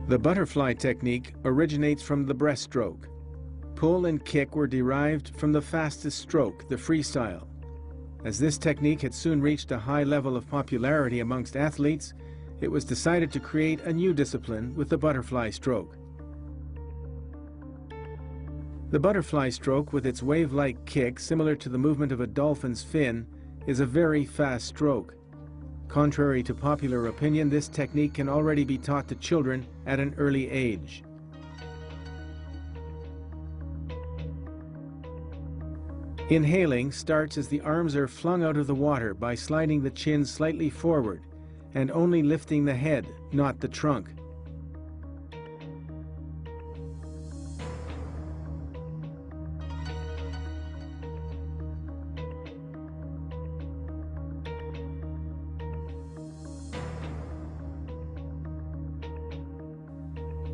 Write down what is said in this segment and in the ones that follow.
The butterfly technique originates from the breaststroke. Pull and kick were derived from the fastest stroke, the freestyle. As this technique had soon reached a high level of popularity amongst athletes, it was decided to create a new discipline with the butterfly stroke. The butterfly stroke, with its wave-like kick similar to the movement of a dolphin's fin, is a very fast stroke. Contrary to popular opinion, this technique can already be taught to children at an early age. Inhaling starts as the arms are flung out of the water by sliding the chin slightly forward and only lifting the head, not the trunk.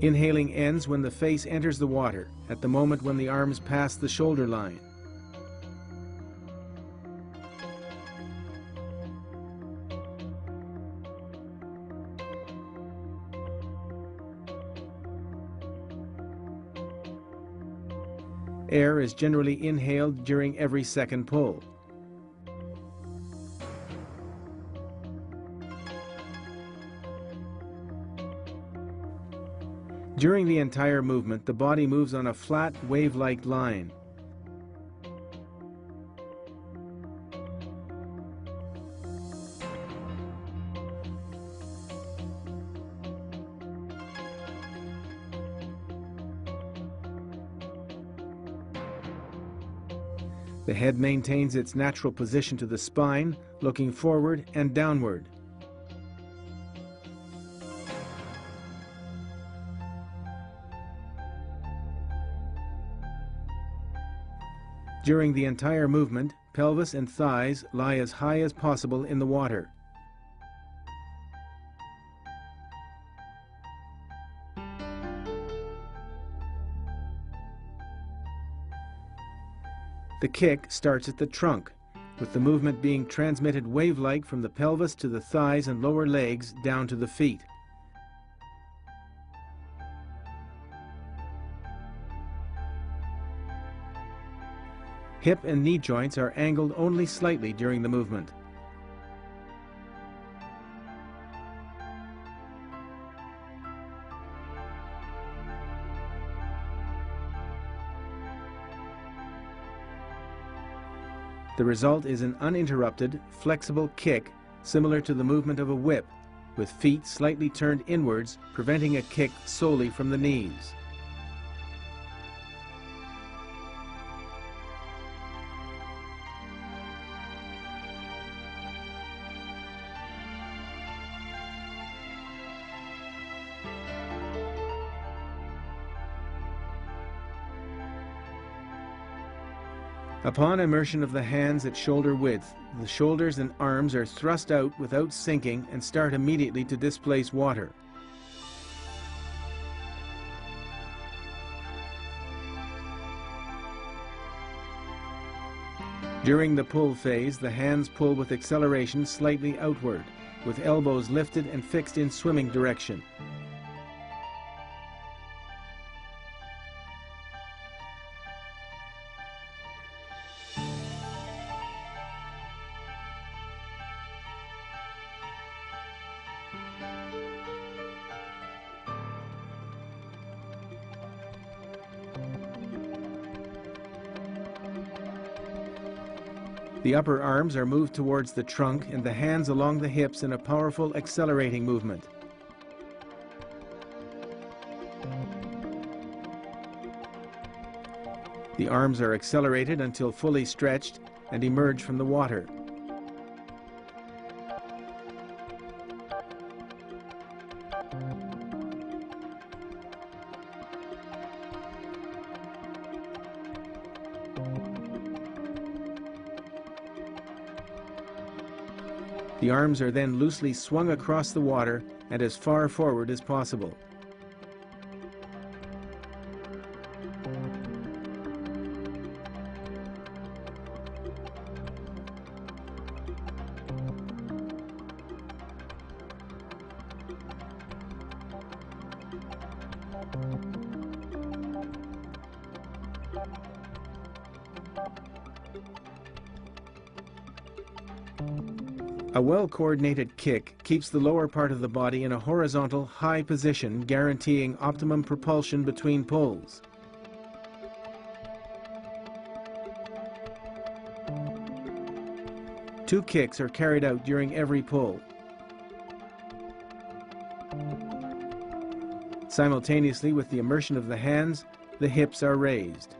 Inhaling ends when the face enters the water, at the moment when the arms pass the shoulder line. Air is generally inhaled during every second pull. During the entire movement, the body moves on a flat, wave-like line. The head maintains its natural position to the spine, looking forward and downward. During the entire movement, pelvis and thighs lie as high as possible in the water. The kick starts at the trunk, with the movement being transmitted wave-like from the pelvis to the thighs and lower legs down to the feet. Hip and knee joints are angled only slightly during the movement. The result is an uninterrupted, flexible kick similar to the movement of a whip, with feet slightly turned inwards, preventing a kick solely from the knees. Upon immersion of the hands at shoulder width, the shoulders and arms are thrust out without sinking and start immediately to displace water. During the pull phase, the hands pull with acceleration slightly outward, with elbows lifted and fixed in swimming direction. The upper arms are moved towards the trunk and the hands along the hips in a powerful accelerating movement. The arms are accelerated until fully stretched and emerge from the water. The arms are then loosely swung across the water and as far forward as possible. A well-coordinated kick keeps the lower part of the body in a horizontal, high position, guaranteeing optimum propulsion between pulls. Two kicks are carried out during every pull. Simultaneously with the immersion of the hands, the hips are raised.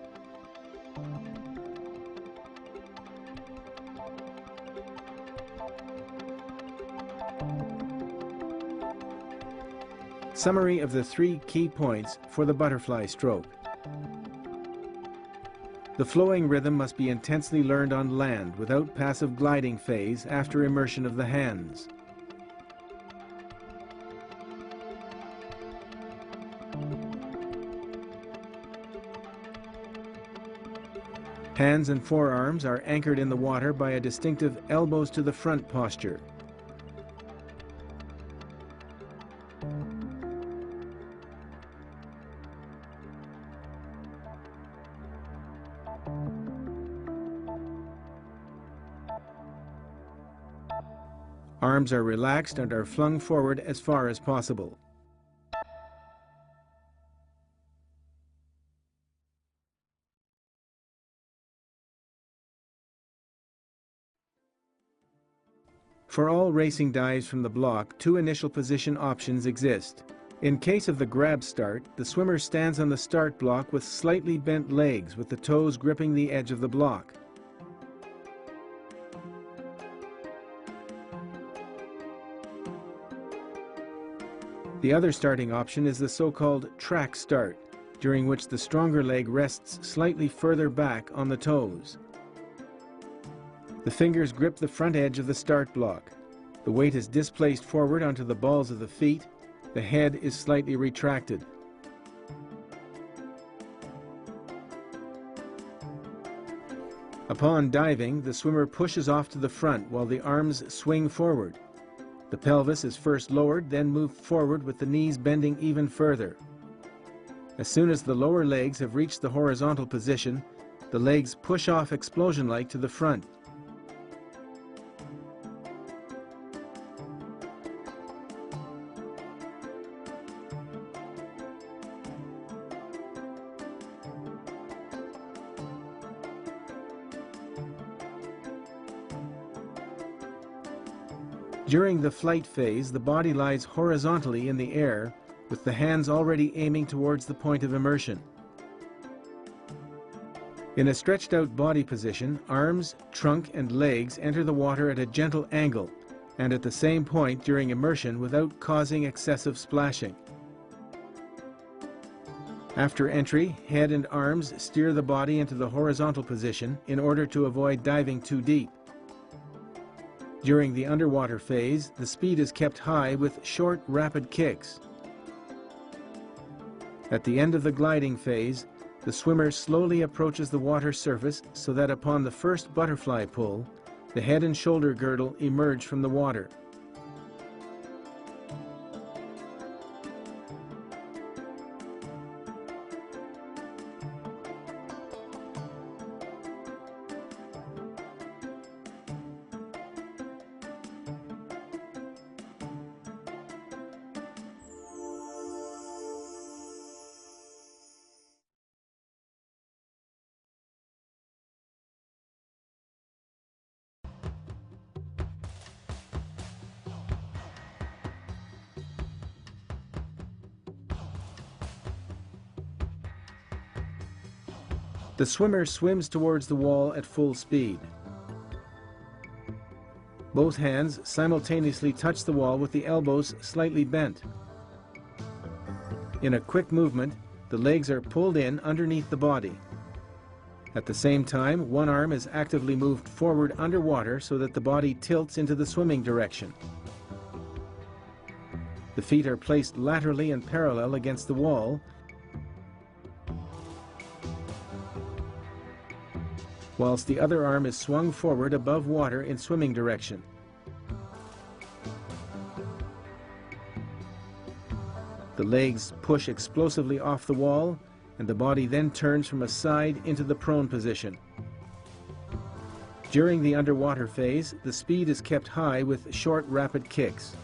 Summary of the 3 key points for the butterfly stroke. The flowing rhythm must be intensely learned on land without passive gliding phase after immersion of the hands. Hands and forearms are anchored in the water by a distinctive elbows to the front posture. Arms are relaxed and are flung forward as far as possible. For all racing dives from the block, 2 initial position options exist. In case of the grab start, the swimmer stands on the start block with slightly bent legs with the toes gripping the edge of the block. The other starting option is the so-called track start, during which the stronger leg rests slightly further back on the toes. The fingers grip the front edge of the start block. The weight is displaced forward onto the balls of the feet. The head is slightly retracted. Upon diving, the swimmer pushes off to the front while the arms swing forward. The pelvis is first lowered, then moved forward with the knees bending even further. As soon as the lower legs have reached the horizontal position, the legs push off explosion-like to the front. During the flight phase, the body lies horizontally in the air, with the hands already aiming towards the point of immersion. In a stretched out body position, arms, trunk and legs enter the water at a gentle angle and at the same point during immersion without causing excessive splashing. After entry, head and arms steer the body into the horizontal position in order to avoid diving too deep. During the underwater phase, the speed is kept high with short, rapid kicks. At the end of the gliding phase, the swimmer slowly approaches the water surface so that upon the first butterfly pull, the head and shoulder girdle emerge from the water. The swimmer swims towards the wall at full speed. Both hands simultaneously touch the wall with the elbows slightly bent. In a quick movement, the legs are pulled in underneath the body. At the same time, one arm is actively moved forward underwater so that the body tilts into the swimming direction. The feet are placed laterally and parallel against the wall, whilst the other arm is swung forward above water in swimming direction. The legs push explosively off the wall, and the body then turns from a side into the prone position. During the underwater phase, the speed is kept high with short, rapid kicks.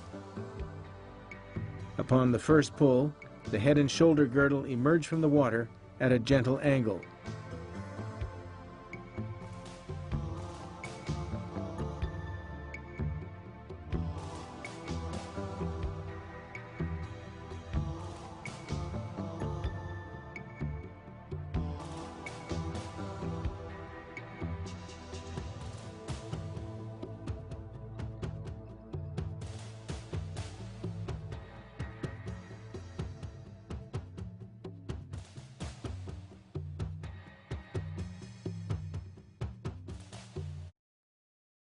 Upon the first pull, the head and shoulder girdle emerge from the water at a gentle angle.